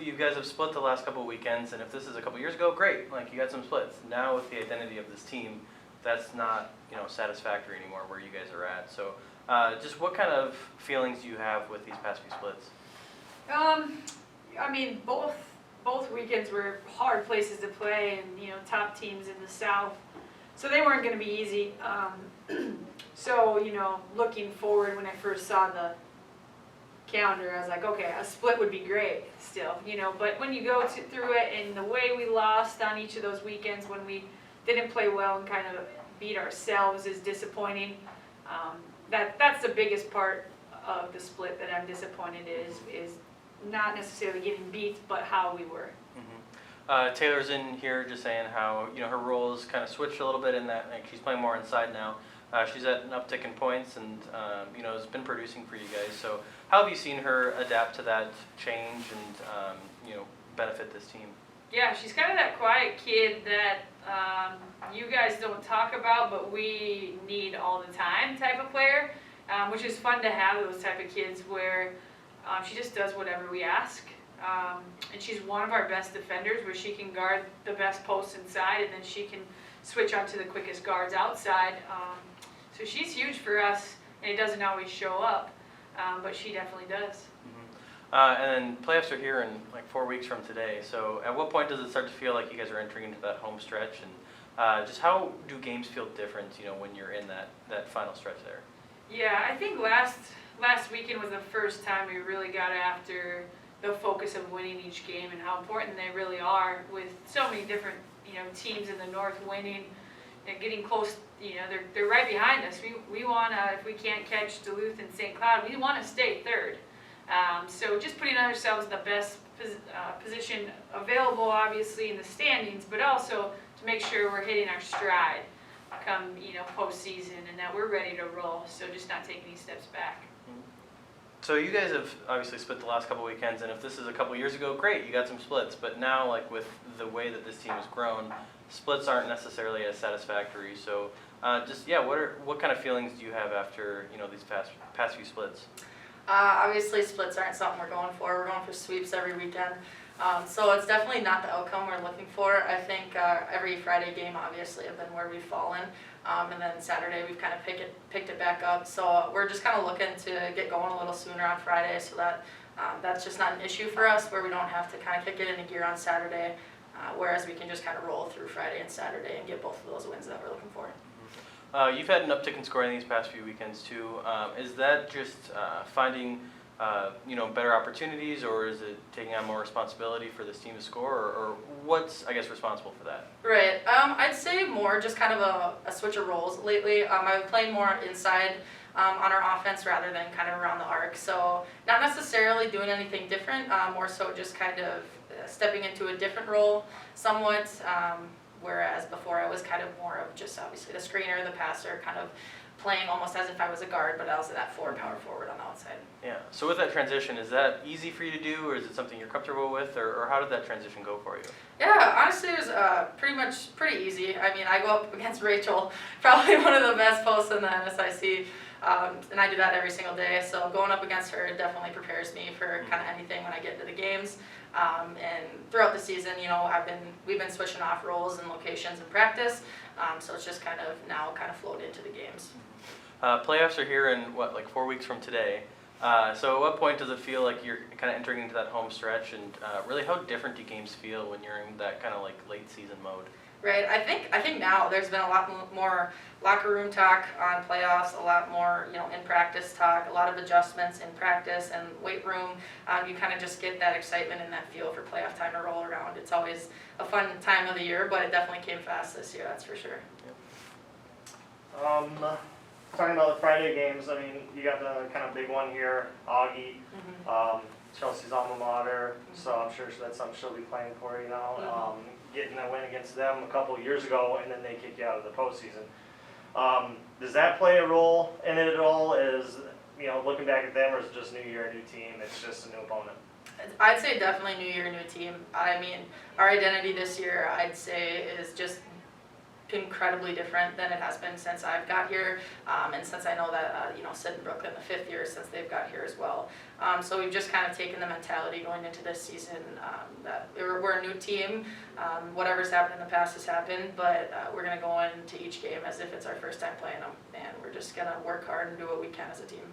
you guys have split the last couple of weekends, and if this is a couple years ago, great. Like you got some splits. Now with the identity of this team, that's not satisfactory anymore where you guys are at. So just what kind of feelings do you have with these past few splits? I mean, both weekends were hard places to play, and top teams in the South, so they weren't going to be easy. So looking forward, when I first saw the calendar, I was like, okay, a split would be great still, but when you go through it, and the way we lost on each of those weekends when we didn't play well and kind of beat ourselves is disappointing. That's the biggest part of the split that I'm disappointed is not necessarily getting beat, but how we were. Mm-hmm. Taylor's in here just saying how her roles kind of switched a little bit in that she's playing more inside now. She's at an uptick in points and has been producing for you guys. So how have you seen her adapt to that change and benefit this team? Yeah, she's kind of that quiet kid that you guys don't talk about, but we need all the time type of player, which is fun to have those type of kids where she just does whatever we ask. And she's one of our best defenders where she can guard the best posts inside, and then she can switch onto the quickest guards outside. So she's huge for us, and it doesn't always show up, but she definitely does. And then playoffs are here in like 4 weeks from today. So at what point does it start to feel like you guys are entering into that home stretch? And just how do games feel different, when you're in that final stretch there? Yeah, I think last weekend was the first time we really got after the focus of winning each game and how important they really are with so many different teams in the North winning and getting close. They're right behind us. We want to, if we can't catch Duluth and St. Cloud, we want to stay third. So just putting ourselves in the best position available, obviously, in the standings, but also to make sure we're hitting our stride come postseason and that we're ready to roll. So just not taking any steps back. So you guys have obviously split the last couple weekends, and if this is a couple years ago, great, you got some splits. But now, like with the way that this team has grown, splits aren't necessarily as satisfactory. So what kind of feelings do you have after these past few splits? Obviously, splits aren't something we're going for. We're going for sweeps every weekend. So it's definitely not the outcome we're looking for. I think every Friday game, obviously, have been where we've fallen. And then Saturday, we've kind of picked it back up. So we're just kind of looking to get going a little sooner on Friday so that that's just not an issue for us where we don't have to kind of kick it into gear on Saturday, whereas we can just kind of roll through Friday and Saturday and get both of those wins that we're looking for. You've had an uptick in scoring these past few weekends too. Is that just finding better opportunities, or is it taking on more responsibility for this team to score, or what's responsible for that? Right. I'd say more just kind of a switch of roles lately. I've been playing more inside on our offense rather than kind of around the arc. So not necessarily doing anything different, more so just kind of stepping into a different role somewhat. Whereas before I was kind of more of just obviously the screener, the passer, kind of playing almost as if I was a guard, but I was that power forward on the outside. Yeah. So with that transition, is that easy for you to do, or is it something you're comfortable with, or how did that transition go for you? Yeah, honestly, it was pretty easy. I mean, I go up against Rachel, probably one of the best posts in the NSIC, and I do that every single day. So going up against her definitely prepares me for kind of anything when I get into the games. And throughout the season, we've been switching off roles and locations in practice, so it's just kind of flowed into the games. Playoffs are here in 4 weeks from today. So at what point does it feel like you're kind of entering into that home stretch, and really how different do games feel when you're in that kind of late season mode? Right. I think now there's been a lot more locker room talk on playoffs, a lot more in practice talk, a lot of adjustments in practice and weight room. You kind of just get that excitement and that feel for playoff time to roll around. It's always a fun time of the year, but it definitely came fast this year. That's for sure. Yep. Talking about the Friday games, I mean, you got the kind of big one here, Augie, Chelsea's alma mater, so I'm sure that's something she'll be playing for, getting a win against them a couple of years ago, and then they kick you out of the postseason. Does that play a role in it at all? Is, looking back at them, or is it just new year, new team, it's just a new opponent? I'd say definitely new year, new team. I mean, our identity this year, I'd say, is just incredibly different than it has been since I've got here, and since I know that Sid and Brooklyn, the 5th year since they've got here as well. So we've just kind of taken the mentality going into this season that we're a new team. Whatever's happened in the past has happened, but we're going to go into each game as if it's our first time playing them, and we're just going to work hard and do what we can as a team.